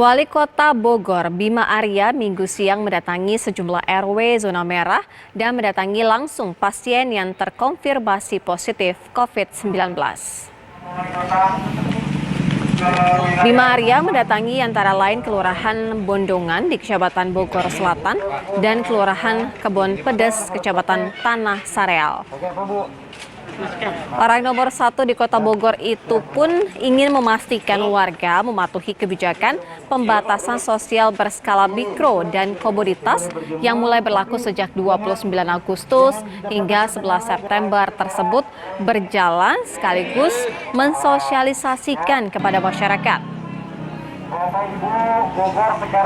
Wali Kota Bogor, Bima Arya, Minggu siang mendatangi sejumlah RW zona merah dan mendatangi langsung pasien yang terkonfirmasi positif COVID-19. Bima Arya mendatangi antara lain Kelurahan Bondongan di Kecamatan Bogor Selatan dan Kelurahan Kebon Pedes, Kecamatan Tanah Sareal. Orang nomor 1 di Kota Bogor itu pun ingin memastikan warga mematuhi kebijakan pembatasan sosial berskala mikro dan komoditas yang mulai berlaku sejak 29 Agustus hingga 11 September tersebut berjalan sekaligus mensosialisasikan kepada masyarakat.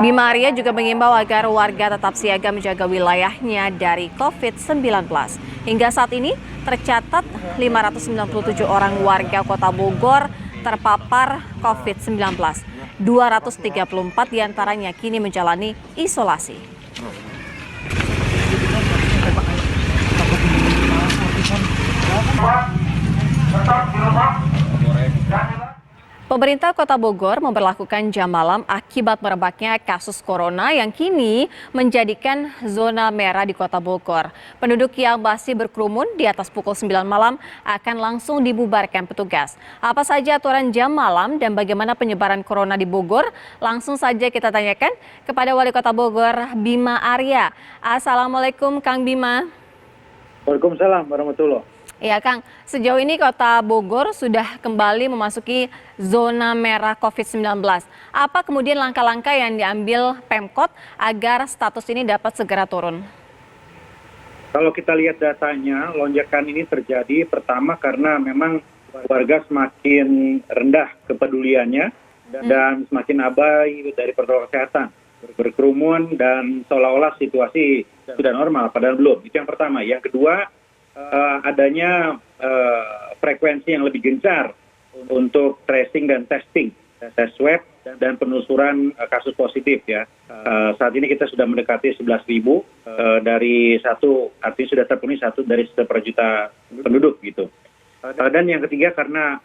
Bima Arya juga mengimbau agar warga tetap siaga menjaga wilayahnya dari COVID-19. Hingga saat ini tercatat 597 orang warga Kota Bogor terpapar COVID-19. 234 diantaranya kini menjalani isolasi. Pemerintah Kota Bogor memberlakukan jam malam akibat merebaknya kasus corona yang kini menjadikan zona merah di Kota Bogor. Penduduk yang masih berkerumun di atas pukul 9 malam akan langsung dibubarkan petugas. Apa saja aturan jam malam dan bagaimana penyebaran corona di Bogor? Langsung saja kita tanyakan kepada Wali Kota Bogor, Bima Arya. Assalamualaikum, Kang Bima. Waalaikumsalam warahmatullahi. Ya Kang, sejauh ini Kota Bogor sudah kembali memasuki zona merah COVID-19. Apa kemudian langkah-langkah yang diambil Pemkot agar status ini dapat segera turun? Kalau kita lihat datanya, lonjakan ini terjadi pertama karena memang warga semakin rendah kepeduliannya dan semakin abai dari protokol kesehatan. Berkerumun dan seolah-olah situasi sudah normal, padahal belum. Itu yang pertama. Yang kedua, adanya frekuensi yang lebih gencar untuk tracing dan testing, tes swab dan penelusuran kasus positif ya. Saat ini kita sudah mendekati 11.000 dari satu, artinya sudah terpenuhi satu dari 1 per juta penduduk gitu. Dan yang ketiga karena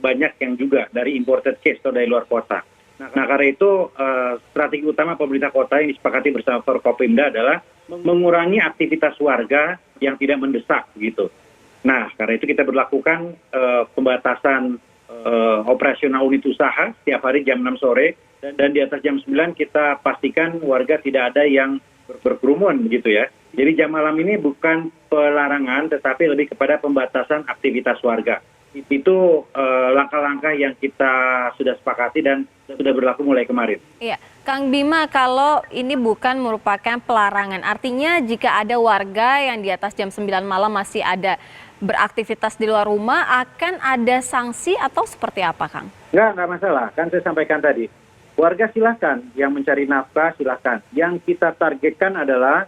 banyak yang juga dari imported case atau dari luar kota. Nah karena itu strategi utama pemerintah kota yang disepakati bersama Forkopimda adalah mengurangi aktivitas warga yang tidak mendesak gitu. Nah karena itu kita berlakukan pembatasan operasional unit usaha setiap hari jam 6 sore dan di atas jam 9 kita pastikan warga tidak ada yang berkerumun gitu ya. Jadi jam malam ini bukan pelarangan tetapi lebih kepada pembatasan aktivitas warga. Itu langkah-langkah yang kita sudah sepakati dan sudah berlaku mulai kemarin. Iya, Kang Bima, kalau ini bukan merupakan pelarangan, artinya jika ada warga yang di atas jam 9 malam masih ada beraktivitas di luar rumah, akan ada sanksi atau seperti apa, Kang? Enggak masalah. Kan saya sampaikan tadi, warga silakan, yang mencari nafkah silakan. Yang kita targetkan adalah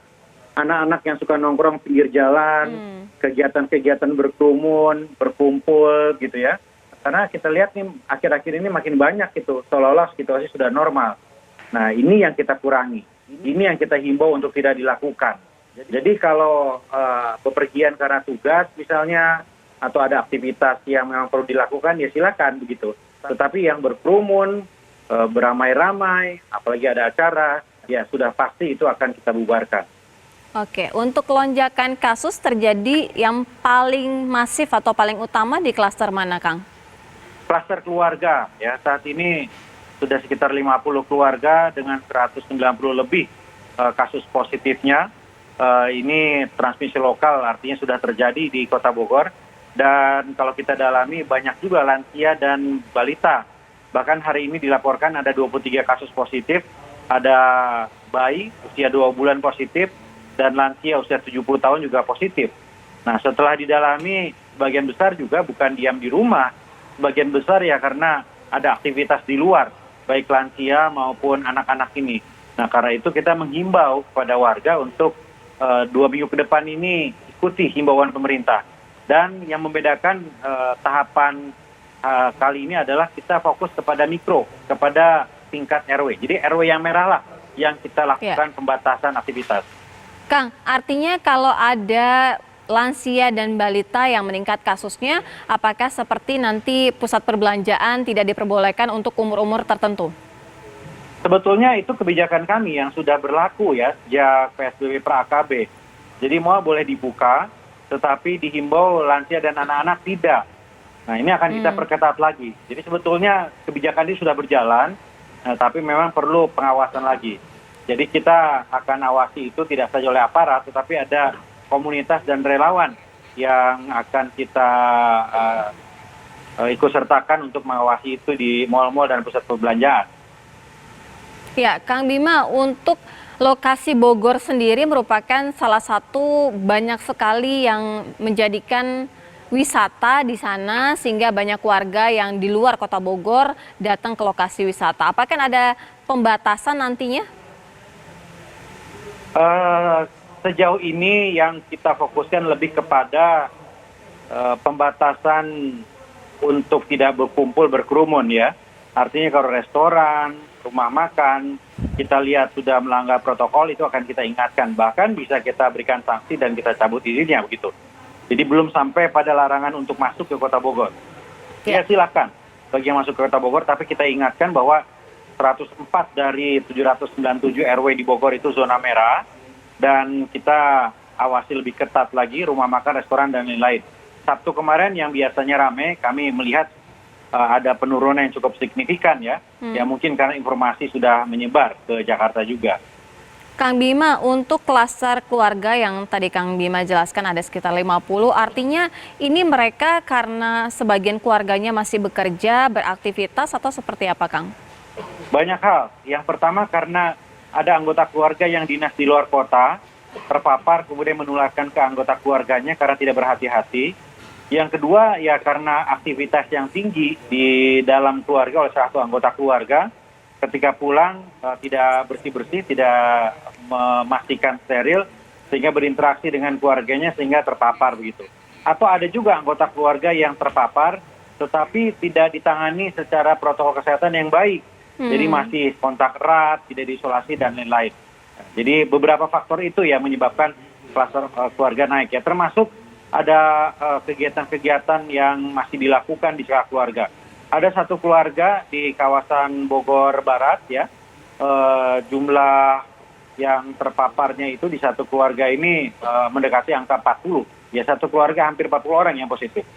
anak-anak yang suka nongkrong pinggir jalan, kegiatan-kegiatan berkerumun, berkumpul gitu ya. Karena kita lihat nih akhir-akhir ini makin banyak gitu, seolah-olah situasi sudah normal. Nah ini yang kita kurangi, ini yang kita himbau untuk tidak dilakukan. Jadi kalau bepergian karena tugas misalnya, atau ada aktivitas yang memang perlu dilakukan ya silakan begitu. Tetapi yang berkerumun, beramai-ramai, apalagi ada acara, ya sudah pasti itu akan kita bubarkan. Oke, untuk lonjakan kasus terjadi yang paling masif atau paling utama di klaster mana, Kang? Klaster keluarga, ya saat ini sudah sekitar 50 keluarga dengan 190 lebih kasus positifnya. Ini transmisi lokal artinya sudah terjadi di Kota Bogor. Dan kalau kita dalami banyak juga lansia dan balita. Bahkan hari ini dilaporkan ada 23 kasus positif, ada bayi usia 2 bulan positif, dan lansia usia 70 tahun juga positif. Nah setelah didalami, sebagian besar juga bukan diam di rumah, sebagian besar ya karena ada aktivitas di luar, baik lansia maupun anak-anak ini. Nah karena itu kita menghimbau kepada warga untuk 2 minggu ke depan ini ikuti himbauan pemerintah. Dan yang membedakan tahapan kali ini adalah kita fokus kepada mikro, kepada tingkat RW. Jadi RW yang merah lah yang kita lakukan pembatasan aktivitas. Kang, artinya kalau ada lansia dan balita yang meningkat kasusnya, apakah seperti nanti pusat perbelanjaan tidak diperbolehkan untuk umur-umur tertentu? Sebetulnya itu kebijakan kami yang sudah berlaku ya sejak PSBB pra-AKB. Jadi mal boleh dibuka, tetapi dihimbau lansia dan anak-anak tidak. Nah ini akan kita perketat lagi. Jadi sebetulnya kebijakan ini sudah berjalan, tapi memang perlu pengawasan lagi. Jadi kita akan awasi itu tidak saja oleh aparat, tetapi ada komunitas dan relawan yang akan kita ikut sertakan untuk mengawasi itu di mal-mal dan pusat perbelanjaan. Ya, Kang Bima, untuk lokasi Bogor sendiri merupakan salah satu banyak sekali yang menjadikan wisata di sana sehingga banyak warga yang di luar kota Bogor datang ke lokasi wisata. Apakah ada pembatasan nantinya? Sejauh ini yang kita fokuskan lebih kepada pembatasan untuk tidak berkumpul berkerumun ya. Artinya kalau restoran, rumah makan, kita lihat sudah melanggar protokol itu akan kita ingatkan. Bahkan bisa kita berikan sanksi dan kita cabut izinnya begitu. Jadi belum sampai pada larangan untuk masuk ke kota Bogor. Ya silakan bagi yang masuk ke kota Bogor, tapi kita ingatkan bahwa 104 dari 797 RW di Bogor itu zona merah. Dan kita awasi lebih ketat lagi rumah makan, restoran, dan lain-lain. Sabtu kemarin yang biasanya ramai, kami melihat ada penurunan yang cukup signifikan ya. Ya mungkin karena informasi sudah menyebar ke Jakarta juga. Kang Bima, untuk klaster keluarga yang tadi Kang Bima jelaskan ada sekitar 50, artinya ini mereka karena sebagian keluarganya masih bekerja, beraktivitas, atau seperti apa, Kang? Banyak hal. Yang pertama karena ada anggota keluarga yang dinas di luar kota, terpapar kemudian menularkan ke anggota keluarganya karena tidak berhati-hati. Yang kedua ya karena aktivitas yang tinggi di dalam keluarga oleh salah satu anggota keluarga, ketika pulang tidak bersih-bersih, tidak memastikan steril, sehingga berinteraksi dengan keluarganya sehingga terpapar begitu. Atau ada juga anggota keluarga yang terpapar tetapi tidak ditangani secara protokol kesehatan yang baik. Jadi masih kontak erat, tidak diisolasi dan lain-lain. Jadi beberapa faktor itu ya menyebabkan kluster keluarga naik ya, termasuk ada kegiatan-kegiatan yang masih dilakukan di sekolah keluarga. Ada satu keluarga di kawasan Bogor Barat ya, jumlah yang terpaparnya itu di satu keluarga ini mendekati angka 40. Ya satu keluarga hampir 40 orang yang positif.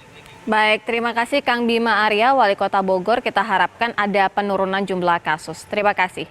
Baik, terima kasih Kang Bima Arya, Wali Kota Bogor. Kita harapkan ada penurunan jumlah kasus. Terima kasih.